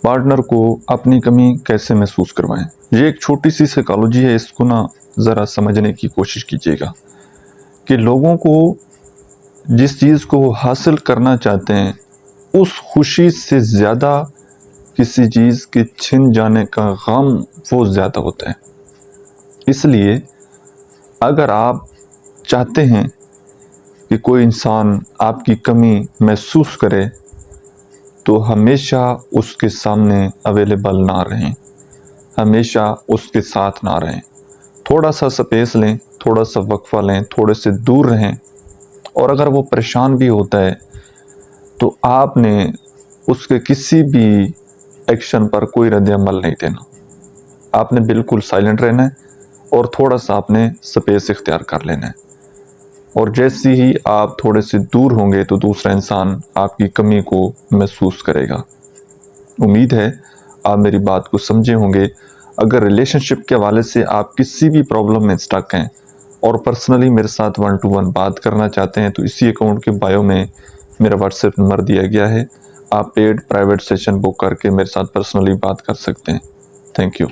Partner को अपनी कमी कैसे महसूस करवाएं। ये एक छोटी सी साइकोलॉजी है, इसको ना ज़रा समझने की कोशिश कीजिएगा कि लोगों को जिस चीज़ को वो हासिल करना चाहते हैं उस खुशी से ज़्यादा किसी चीज़ के छिन जाने का गम वो ज़्यादा होता है। इसलिए अगर आप चाहते हैं कि कोई इंसान आपकी कमी महसूस करे तो हमेशा उसके सामने अवेलेबल ना रहें, हमेशा उसके साथ ना रहें। थोड़ा सा स्पेस लें, थोड़ा सा वक्फा लें, थोड़े से दूर रहें। और अगर वो परेशान भी होता है तो आपने उसके किसी भी एक्शन पर कोई रद्द अमल नहीं देना, आपने बिल्कुल साइलेंट रहना है और थोड़ा सा आपने स्पेस इख्तियार कर लेना है। और जैसे ही आप थोड़े से दूर होंगे तो दूसरा इंसान आपकी कमी को महसूस करेगा। उम्मीद है आप मेरी बात को समझे होंगे। अगर रिलेशनशिप के हवाले से आप किसी भी प्रॉब्लम में स्टक हैं और पर्सनली मेरे साथ 1 to 1 बात करना चाहते हैं तो इसी अकाउंट के बायो में मेरा व्हाट्सएप नंबर दिया गया है। आप पेड प्राइवेट सेशन बुक करके मेरे साथ पर्सनली बात कर सकते हैं। Thank you.